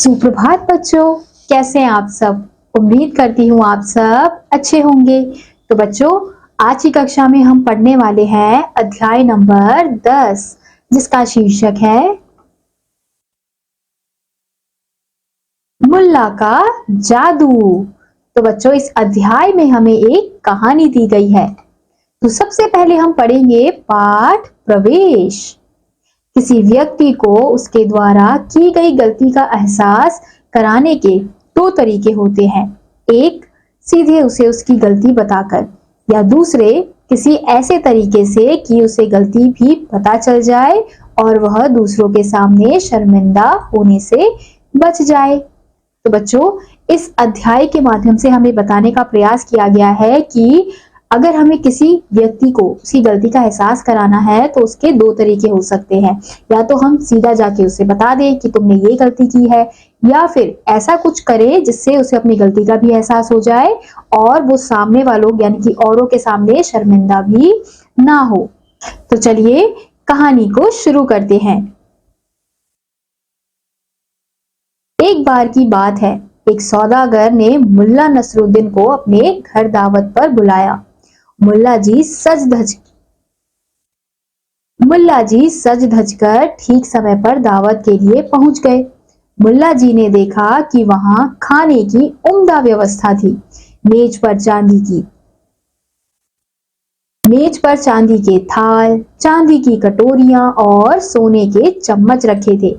सुप्रभात बच्चों, कैसे हैं आप सब। उम्मीद करती हूँ आप सब अच्छे होंगे। तो बच्चों, आज की कक्षा में हम पढ़ने वाले हैं अध्याय नंबर 10, जिसका शीर्षक है मुल्ला का जादू। तो बच्चों, इस अध्याय में हमें एक कहानी दी गई है। तो सबसे पहले हम पढ़ेंगे पाठ प्रवेश। किसी व्यक्ति को उसके द्वारा की गई गलती का एहसास कराने के दो तरीके होते हैं। एक, सीधे उसे उसकी गलती बताकर, या दूसरे, किसी ऐसे तरीके से कि उसे गलती भी पता चल जाए और वह दूसरों के सामने शर्मिंदा होने से बच जाए। तो बच्चों, इस अध्याय के माध्यम से हमें बताने का प्रयास किया गया है कि अगर हमें किसी व्यक्ति को उसकी गलती का एहसास कराना है तो उसके दो तरीके हो सकते हैं। या तो हम सीधा जाके उसे बता दें कि तुमने ये गलती की है, या फिर ऐसा कुछ करें जिससे उसे अपनी गलती का भी एहसास हो जाए और वो सामने वालों यानी कि औरों के सामने शर्मिंदा भी ना हो। तो चलिए कहानी को शुरू करते हैं। एक बार की बात है, एक सौदागर ने मुल्ला नसरुद्दीन को अपने घर दावत पर बुलाया। मुल्ला जी सज धज कर ठीक समय पर दावत के लिए पहुंच गए। मुल्ला जी ने देखा कि वहां खाने की उम्दा व्यवस्था थी। मेज पर चांदी के थाल, चांदी की कटोरियां और सोने के चम्मच रखे थे।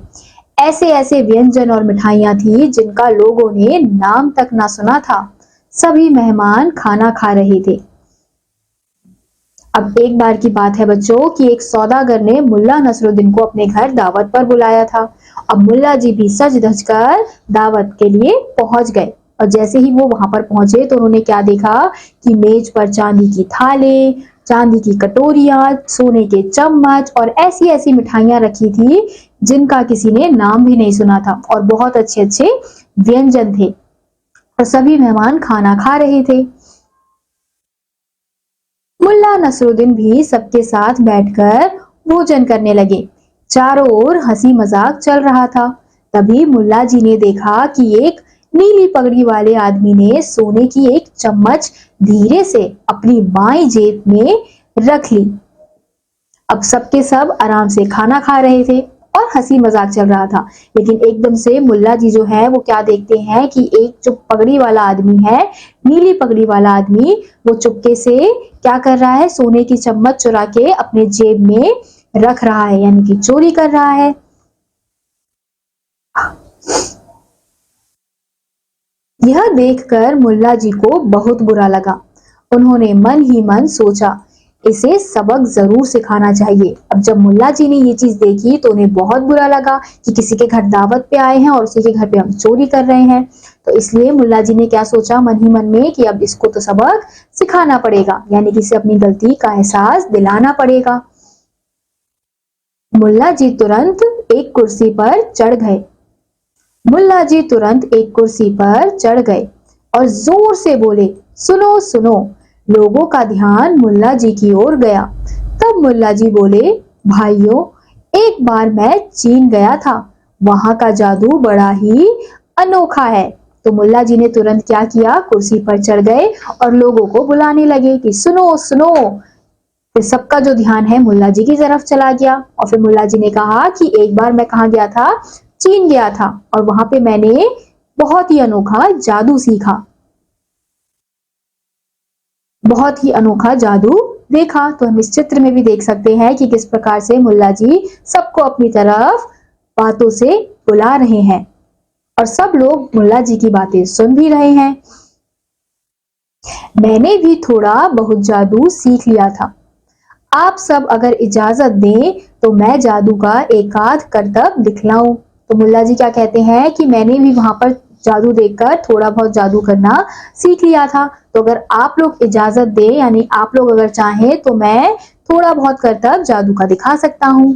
ऐसे ऐसे व्यंजन और मिठाइयां थी जिनका लोगों ने नाम तक ना सुना था। सभी मेहमान खाना खा रहे थे। अब एक बार की बात है बच्चों कि एक सौदागर ने मुल्ला नसरुद्दीन को अपने घर दावत पर बुलाया था। अब मुल्ला जी भी सज धज कर दावत के लिए पहुंच गए और जैसे ही वो वहां पर पहुंचे तो उन्होंने क्या देखा कि मेज पर चांदी की थाले, चांदी की कटोरियां, सोने के चम्मच और ऐसी ऐसी मिठाइयां रखी थी जिनका किसी ने नाम भी नहीं सुना था और बहुत अच्छे अच्छे व्यंजन थे और सभी मेहमान खाना खा रहे थे। मुल्ला नसरुद्दीन भी सबके साथ बैठकर भोजन करने लगे। चारों ओर हंसी मजाक चल रहा था। तभी मुल्ला जी ने देखा कि एक नीली पगड़ी वाले आदमी ने सोने की एक चम्मच धीरे से अपनी बाईं जेब में रख ली। अब सबके सब आराम से खाना खा रहे थे और हंसी मजाक चल रहा था, लेकिन एकदम से मुल्ला जी जो है वो क्या देखते हैं कि एक जो पगड़ी वाला आदमी है, नीली पगड़ी वाला आदमी, वो चुपके से क्या कर रहा है, सोने की चम्मच चुरा के अपने जेब में रख रहा है, यानी कि चोरी कर रहा है। यह देखकर मुल्ला जी को बहुत बुरा लगा। उन्होंने मन ही मन सोचा, इसे सबक जरूर सिखाना चाहिए। अब जब मुल्ला जी ने ये चीज देखी तो उन्हें बहुत बुरा लगा कि किसी के घर दावत पे आए हैं और उसी के घर पे हम चोरी कर रहे हैं। तो इसलिए मुल्ला जी ने क्या सोचा मन ही मन में कि अब इसको तो सबक सिखाना पड़ेगा, यानी कि इसे अपनी गलती का एहसास दिलाना पड़ेगा। मुल्ला जी तुरंत एक कुर्सी पर चढ़ गए। और जोर से बोले, सुनो सुनो। लोगों का ध्यान मुल्ला जी की ओर गया। तब मुल्ला जी बोले, भाइयों, एक बार मैं चीन गया था, वहां का जादू बड़ा ही अनोखा है। तो मुल्ला जी ने तुरंत क्या किया, कुर्सी पर चढ़ गए और लोगों को बुलाने लगे कि सुनो सुनो। फिर सबका जो ध्यान है मुल्ला जी की तरफ चला गया और फिर मुल्ला जी ने कहा कि एक बार मैं कहाँ गया था, चीन गया था और वहां पे मैंने बहुत ही अनोखा जादू सीखा, बहुत ही अनोखा जादू देखा। तो हम इस चित्र में भी देख सकते हैं कि किस प्रकार से मुल्ला जी सबको अपनी तरफ बातों से बुला रहे हैं और सब लोग मुल्ला जी की बातें सुन भी रहे हैं। मैंने भी थोड़ा बहुत जादू सीख लिया था। आप सब अगर इजाजत दें तो मैं जादू का एक आध करतब दिखलाऊं। तो मुल्ला जी क्या कहते हैं कि मैंने भी वहां पर जादू देखकर थोड़ा बहुत जादू करना सीख लिया था। तो अगर आप लोग इजाजत दें, यानी आप लोग अगर चाहें तो मैं थोड़ा बहुत करतब जादू का दिखा सकता हूं।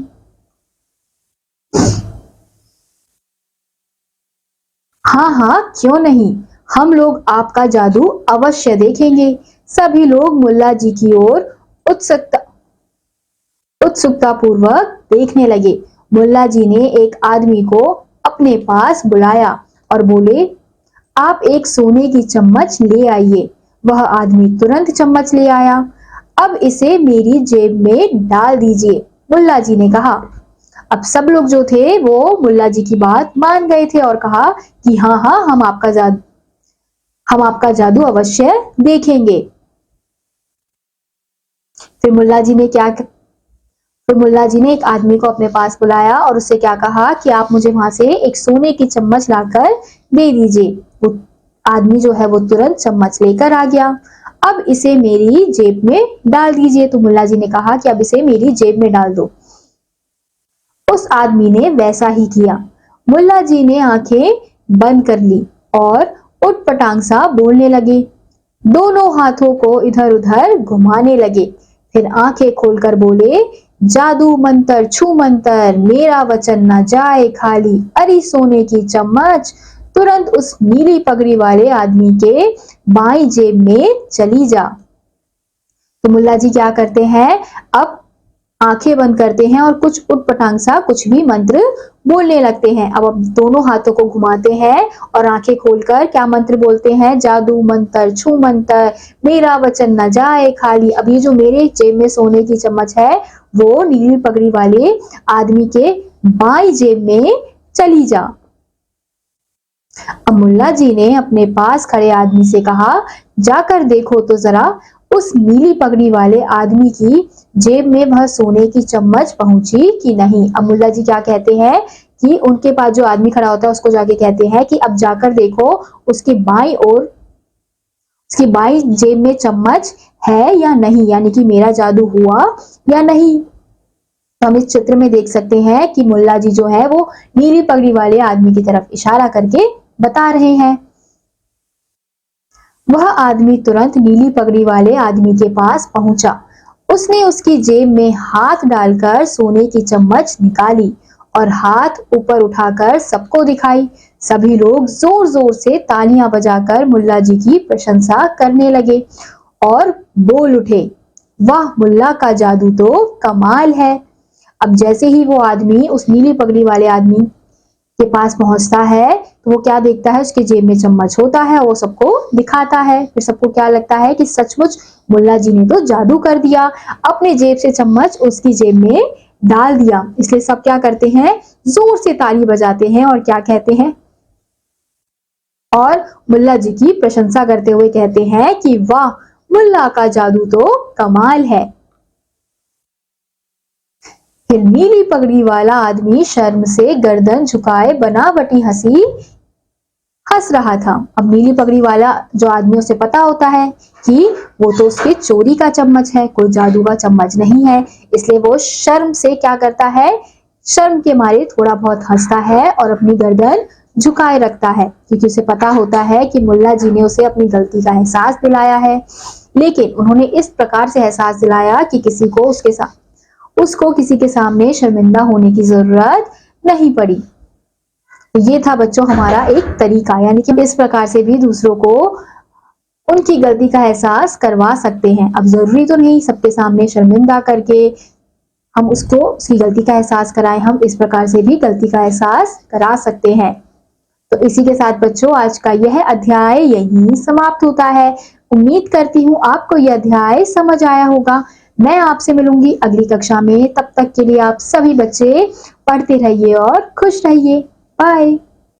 हाँ हाँ, क्यों नहीं, हम लोग आपका जादू अवश्य देखेंगे। सभी लोग मुल्ला जी की ओर उत्सुकता पूर्वक देखने लगे। मुल्ला जी ने एक आदमी को अपने पास बुलाया और बोले, आप एक सोने की चम्मच ले आइए। वह आदमी तुरंत चम्मच ले आया। अब इसे मेरी जेब में डाल दीजिए, मुल्ला जी ने कहा। अब सब लोग जो थे वो मुल्ला जी की बात मान गए थे और कहा कि हाँ हाँ, हम आपका जादू अवश्य देखेंगे। फिर मुल्ला जी ने फिर मुल्ला जी ने एक आदमी को अपने पास बुलाया और उससे क्या कहा कि आप मुझे वहां से एक सोने की चम्मच लाकर दे दीजिए। वो आदमी जो है वो तुरंत चम्मच लेकर आ गया। अब इसे मेरी जेब में डाल दीजिए। तो मुल्ला जी ने कहा कि अब इसे मेरी जेब में डाल दो। उस आदमी ने वैसा ही किया। मुल्ला जी ने आंखें बंद कर ली और उटपटांग सा बोलने लगे। दोनों हाथों को इधर उधर घुमाने लगे। फिर आंखें खोलकर बोले, जादू मंतर छू मंतर, मेरा वचन न जाए खाली, अरी सोने की चम्मच तुरंत उस नीली पगड़ी वाले आदमी के बाईं जेब में चली जा। तो मुल्ला जी क्या करते हैं, अब आंखें बंद करते हैं और कुछ उटपटांग सा कुछ भी मंत्र बोलने लगते हैं। अब दोनों हाथों को घुमाते हैं और आंखें खोलकर क्या मंत्र बोलते हैं, जादू मंत्र छू मंत्र, मेरा वचन न जाए खाली। अब ये जो मेरे जेब में सोने की चम्मच है वो नीली पगड़ी वाले आदमी के बाईं जेब में चली जा। अब मुल्ला जी ने अपने पास खड़े आदमी से कहा, जाकर देखो तो जरा उस नीली पगड़ी वाले आदमी की जेब में वह सोने की चम्मच पहुंची कि नहीं। अब मुल्ला जी क्या कहते हैं कि उनके पास जो आदमी खड़ा होता है उसको जाके कहते हैं कि अब जाकर देखो उसकी बाईं ओर, उसकी बाईं जेब में चम्मच है या नहीं, यानी कि मेरा जादू हुआ या नहीं। तो हम इस चित्र में देख सकते हैं कि मुल्ला जी जो है वो नीली पगड़ी वाले आदमी की तरफ इशारा करके बता रहे हैं। वह आदमी तुरंत नीली पगड़ी वाले आदमी के पास पहुंचा। उसने उसकी जेब में हाथ डालकर सोने की चम्मच निकाली और हाथ ऊपर उठाकर सबको दिखाई। सभी लोग जोर जोर से तालियां बजाकर मुल्ला जी की प्रशंसा करने लगे और बोल उठे, वाह, मुल्ला का जादू तो कमाल है। अब जैसे ही वो आदमी उस नीली पगड़ी वाले आदमी के पास पहुंचता है तो वो क्या देखता है, उसके जेब में चम्मच होता है, वो सबको दिखाता है। फिर सबको क्या लगता है कि सचमुच मुल्ला जी ने तो जादू कर दिया, अपने जेब से चम्मच उसकी जेब में डाल दिया। इसलिए सब क्या करते हैं, जोर से ताली बजाते हैं और क्या कहते हैं, और मुल्ला जी की प्रशंसा करते हुए कहते हैं कि वाह, मुल्ला का जादू तो कमाल है। फिर नीली पगड़ी वाला आदमी शर्म से गर्दन झुकाए बनावटी हंस रहा था। अब नीली पगड़ी वाला जो आदमी, उसे पता होता है कि वो तो उसके चोरी का चम्मच है, कोई जादू का चम्मच नहीं है। इसलिए वो शर्म से क्या करता है, शर्म के मारे थोड़ा बहुत हंसता है और अपनी गर्दन झुकाए रखता है, क्योंकि उसे पता होता है कि मुल्ला जी ने उसे अपनी गलती का एहसास दिलाया है। लेकिन उन्होंने इस प्रकार से एहसास दिलाया कि उसको किसी के सामने शर्मिंदा होने की जरूरत नहीं पड़ी। ये था बच्चों हमारा एक तरीका, यानी कि इस प्रकार से भी दूसरों को उनकी गलती का एहसास करवा सकते हैं। अब जरूरी तो नहीं सबके सामने शर्मिंदा करके हम उसको उसकी गलती का एहसास कराएं, हम इस प्रकार से भी गलती का एहसास करा सकते हैं। तो इसी के साथ बच्चों आज का यह अध्याय यहीं समाप्त होता है। उम्मीद करती हूँ आपको यह अध्याय समझ आया होगा। मैं आपसे मिलूंगी अगली कक्षा में, तब तक के लिए आप सभी बच्चे पढ़ते रहिए और खुश रहिए। बाय।